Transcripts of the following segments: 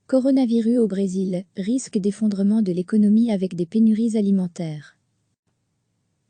Coronavirus au Brésil, risque d'effondrement de l'économie avec des pénuries alimentaires.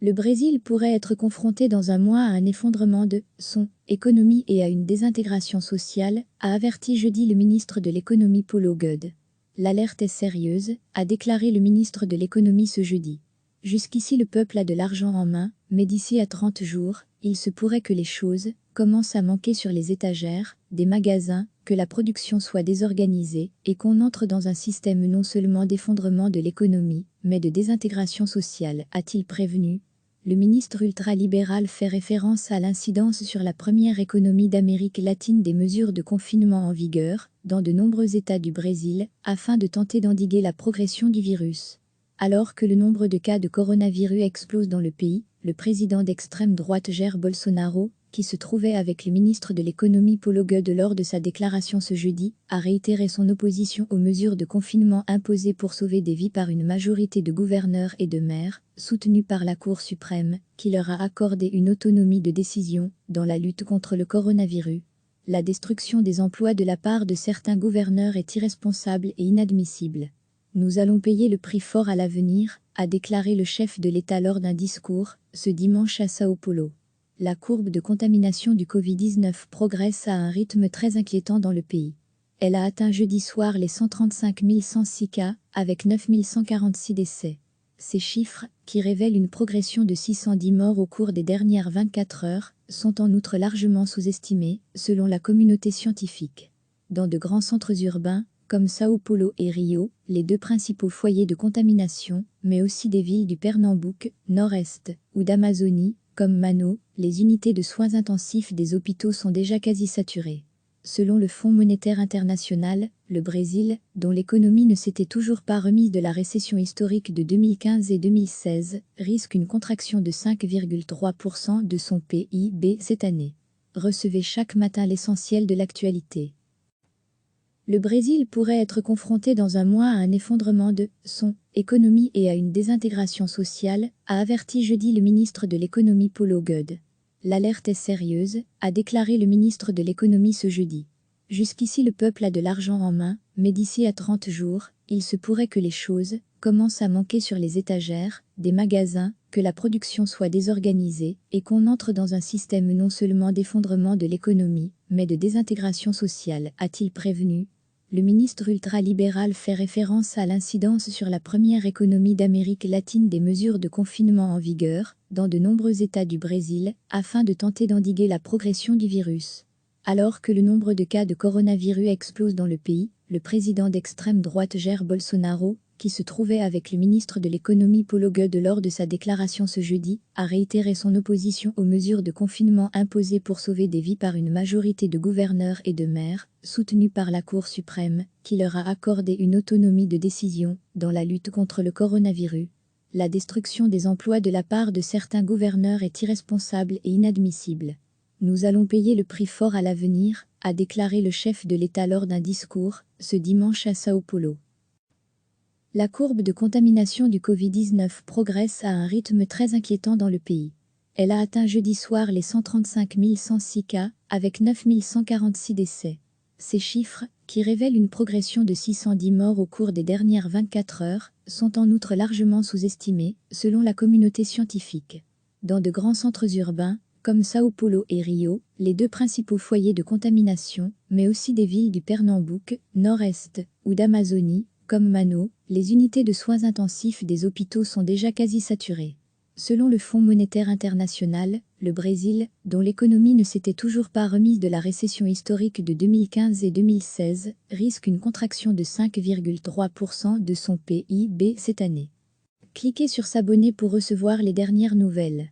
Le Brésil pourrait être confronté dans un mois à un effondrement de son économie et à une désintégration sociale, a averti jeudi le ministre de l'économie Paulo Guedes. L'alerte est sérieuse, a déclaré le ministre de l'économie ce jeudi. Jusqu'ici le peuple a de l'argent en main, mais d'ici à 30 jours, il se pourrait que les choses commencent à manquer sur les étagères des magasins, que la production soit désorganisée et qu'on entre dans un système non seulement d'effondrement de l'économie, mais de désintégration sociale, a-t-il prévenu. Le ministre ultralibéral fait référence à l'incidence sur la première économie d'Amérique latine des mesures de confinement en vigueur dans de nombreux États du Brésil, afin de tenter d'endiguer la progression du virus. Alors que le nombre de cas de coronavirus explose dans le pays, le président d'extrême droite Jair Bolsonaro, qui se trouvait avec le ministre de l'économie Paulo Guedes lors de sa déclaration ce jeudi, a réitéré son opposition aux mesures de confinement imposées pour sauver des vies par une majorité de gouverneurs et de maires, soutenus par la Cour suprême, qui leur a accordé une autonomie de décision dans la lutte contre le coronavirus. La destruction des emplois de la part de certains gouverneurs est irresponsable et inadmissible. Nous allons payer le prix fort à l'avenir, a déclaré le chef de l'État lors d'un discours, ce dimanche à Sao Paulo. La courbe de contamination du Covid-19 progresse à un rythme très inquiétant dans le pays. Elle a atteint jeudi soir les 135 106 cas, avec 9 146 décès. Ces chiffres, qui révèlent une progression de 610 morts au cours des dernières 24 heures, sont en outre largement sous-estimés, selon la communauté scientifique. Dans de grands centres urbains, comme Sao Paulo et Rio, les deux principaux foyers de contamination, mais aussi des villes du Pernambouc, nord-est, ou d'Amazonie, comme Manaus, les unités de soins intensifs des hôpitaux sont déjà quasi saturées. Selon le Fonds monétaire international, le Brésil, dont l'économie ne s'était toujours pas remise de la récession historique de 2015 et 2016, risque une contraction de 5,3% de son PIB cette année. Recevez chaque matin l'essentiel de l'actualité. Le Brésil pourrait être confronté dans un mois à un effondrement de son économie et à une désintégration sociale, a averti jeudi le ministre de l'économie Paulo Guedes. L'alerte est sérieuse, a déclaré le ministre de l'économie ce jeudi. Jusqu'ici le peuple a de l'argent en main, mais d'ici à 30 jours, il se pourrait que les choses commencent à manquer sur les étagères des magasins, que la production soit désorganisée et qu'on entre dans un système non seulement d'effondrement de l'économie, mais de désintégration sociale, a-t-il prévenu. Le ministre ultralibéral fait référence à l'incidence sur la première économie d'Amérique latine des mesures de confinement en vigueur dans de nombreux États du Brésil, afin de tenter d'endiguer la progression du virus. Alors que le nombre de cas de coronavirus explose dans le pays, le président d'extrême droite Jair Bolsonaro, qui se trouvait avec le ministre de l'économie Paulo Guedes lors de sa déclaration ce jeudi, a réitéré son opposition aux mesures de confinement imposées pour sauver des vies par une majorité de gouverneurs et de maires, soutenus par la Cour suprême, qui leur a accordé une autonomie de décision dans la lutte contre le coronavirus. La destruction des emplois de la part de certains gouverneurs est irresponsable et inadmissible. Nous allons payer le prix fort à l'avenir, a déclaré le chef de l'État lors d'un discours, ce dimanche à Sao Paulo. La courbe de contamination du Covid-19 progresse à un rythme très inquiétant dans le pays. Elle a atteint jeudi soir les 135 106 cas, avec 9 146 décès. Ces chiffres, qui révèlent une progression de 610 morts au cours des dernières 24 heures, sont en outre largement sous-estimés, selon la communauté scientifique. Dans de grands centres urbains, comme Sao Paulo et Rio, les deux principaux foyers de contamination, mais aussi des villes du Pernambouc, nord-est, ou d'Amazonie, comme Manaus, les unités de soins intensifs des hôpitaux sont déjà quasi saturées. Selon le Fonds monétaire international, le Brésil, dont l'économie ne s'était toujours pas remise de la récession historique de 2015 et 2016, risque une contraction de 5,3% de son PIB cette année. Cliquez sur s'abonner pour recevoir les dernières nouvelles.